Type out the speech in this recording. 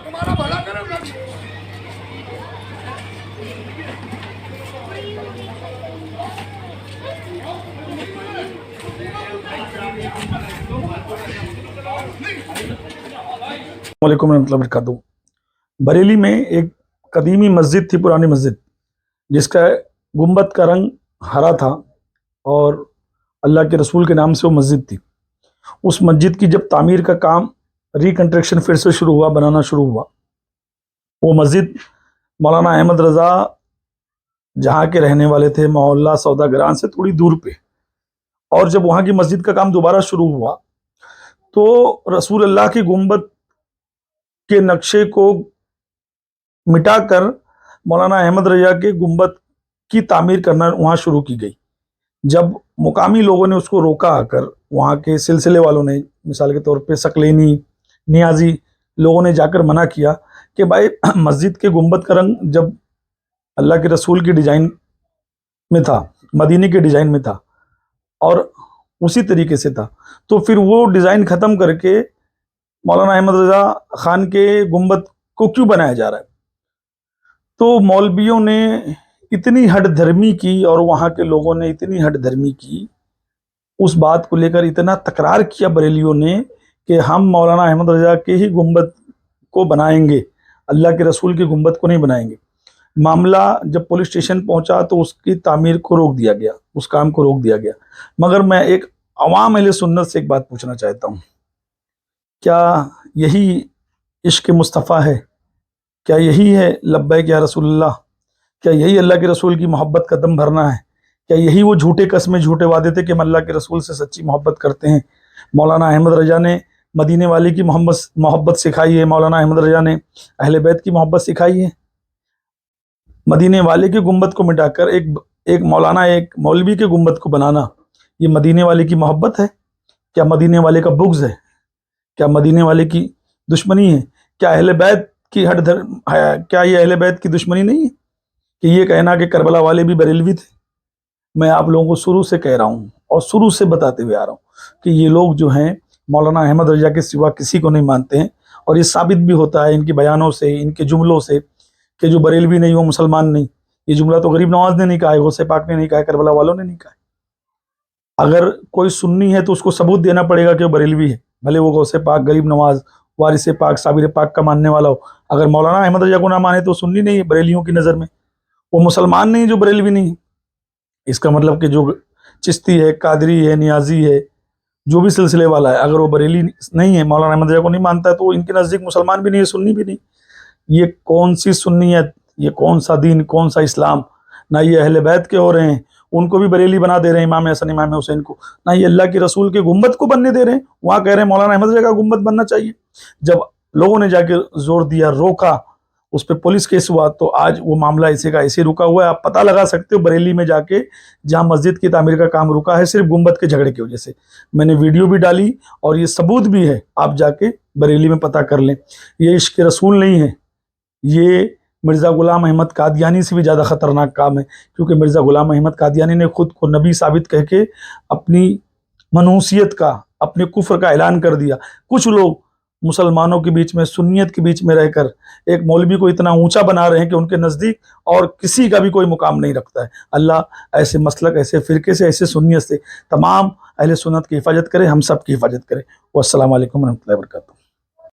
तुम्हारा भला करे। वालेकुम रहमतुल्लाहि वबरकातुहू। बरेली में एक कदीमी मस्जिद थी, पुरानी मस्जिद, जिसका गुंबद का रंग हरा था और अल्लाह के रसूल के नाम से वो मस्जिद थी। उस मस्जिद की जब तामीर का काम रिकंस्ट्रक्शन फिर से शुरू हुआ, बनाना शुरू हुआ, वो मस्जिद मौलाना अहमद रज़ा जहाँ के रहने वाले थे, मोहल्ला सौदागरान से थोड़ी दूर पे, और जब वहाँ की मस्जिद का काम दोबारा शुरू हुआ तो रसूल अल्लाह के गुंबद के नक्शे को मिटाकर मौलाना अहमद रज़ा के गुंबद की तामीर करना वहाँ शुरू की गई। जब मुकामी लोगों ने उसको रोका आकर, वहाँ के सिलसिले वालों ने, मिसाल के तौर पे सकलेनी, नियाजी लोगों ने जाकर मना किया कि भाई मस्जिद के गुंबद का रंग जब अल्लाह के रसूल की डिज़ाइन में था, मदीने के डिज़ाइन में था और उसी तरीके से था, तो फिर वो डिज़ाइन ख़त्म करके मौलाना अहमद रज़ा ख़ान के गुंबद को क्यों बनाया जा रहा है। तो मौलवियों ने इतनी हट धर्मी की और वहाँ के लोगों ने इतनी हट धर्मी की, उस बात को लेकर इतना तकरार किया बरेलियों ने कि हम मौलाना अहमद रज़ा के ही गुंबद को बनाएंगे, अल्लाह के रसूल के गुंबद को नहीं बनाएंगे। मामला जब पुलिस स्टेशन पहुंचा तो उसकी तामीर को रोक दिया गया, उस काम को रोक दिया गया। मगर मैं एक अवाम अहले सुन्नत से एक बात पूछना चाहता हूँ, क्या यही इश्क मुस्तफ़ा है? क्या यही है लब्बैक या रसूलल्लाह? क्या यही अल्लाह के रसूल की मोहब्बत का दम भरना है? क्या यही वो झूठे कस्में, झूठे वादे थे कि हम अल्लाह के रसूल से सच्ची मोहब्बत करते हैं? मौलाना अहमद रज़ा ने मदीने वाले की मोहब्बत सिखाई है, मौलाना अहमद रज़ा ने अहले बैत की मोहब्बत सिखाई है। मदीने वाले के गुंबद को मिटाकर एक मौलाना, एक मौलवी के गुंबद को बनाना, ये मदीने वाले की मोहब्बत है? क्या मदीने वाले का बुग़्ज़ है? क्या मदीने वाले की दुश्मनी है? क्या अहले बैत की क्या ये अहले बैत की दुश्मनी नहीं है कि ये कहना कि करबला वाले भी बरेलवी थे? मैं आप लोगों को शुरू से कह रहा हूँ और शुरू से बताते हुए आ रहा हूँ कि ये लोग जो हैं मौलाना अहमद रज़ा के सिवा किसी को नहीं मानते हैं, और ये साबित भी होता है इनके बयानों से, इनके जुमलों से, कि जो बरेलवी नहीं वो मुसलमान नहीं। ये जुमला तो गरीब नवाज ने नहीं कहा है, गौसे पाक ने नहीं कहा है, करबला वालों ने नहीं कहा है। अगर कोई सुन्नी है तो उसको सबूत देना पड़ेगा कि वो बरेलवी है, भले वो गौसे पाक, गरीब नवाज, वारिस पाक, साबिर पाक का मानने वाला हो। अगर मौलाना अहमद रज़ा को ना माने तो सुन्नी नहीं है बरेलियों की नज़र में, वो मुसलमान नहीं है जो बरेलवी नहीं है। इसका मतलब कि जो चिश्ती है, कादरी है, नियाजी है, जो भी सिलसिले वाला है, अगर वो बरेली नहीं है, मौलाना अहमद रज़ा को नहीं मानता है, तो इनके नज़दीक मुसलमान भी नहीं है, सुन्नी भी नहीं। ये कौन सी सुन्नियत, ये कौन सा दीन, कौन सा इस्लाम? ना ये अहले बैत के हो रहे हैं, उनको भी बरेली बना दे रहे हैं, इमाम हसन, इमाम हुसैन को, ना ये अल्लाह के रसूल के गुंबद को बनने दे रहे हैं। वहाँ कह रहे हैं मौलाना अहमद रज़ा का गुंबद बनना चाहिए। जब लोगों ने जाके जोर दिया, रोका, उस पर पुलिस केस हुआ, तो आज वो मामला ऐसे का ऐसे रुका हुआ है। आप पता लगा सकते हो बरेली में जाके, जहाँ मस्जिद की तामीर का काम रुका है सिर्फ गुंबद के झगड़े की वजह से। मैंने वीडियो भी डाली और ये सबूत भी है, आप जाके बरेली में पता कर लें। ये इश्क रसूल नहीं है, ये मिर्ज़ा ग़ुलाम अहमद कादियानी से भी ज़्यादा ख़तरनाक काम है, क्योंकि मिर्ज़ा ग़ुलाम अहमद कादियानी ने खुद को नबी साबित कह के अपनी मनूसियत का, अपने कुफ्र का ऐलान कर दिया। कुछ लोग मुसलमानों के बीच में, सुन्नियत के बीच में रहकर एक मौलवी को इतना ऊंचा बना रहे हैं कि उनके नज़दीक और किसी का भी कोई मुकाम नहीं रखता है। अल्लाह ऐसे मसलक, ऐसे फ़िरके से, ऐसे सुन्नियत से तमाम अहले सुन्नत की हिफाजत करे, हम सब की हिफाजत करे। वस्सलामु अलैकुम रहमतुल्लाहि व बरकातुहू।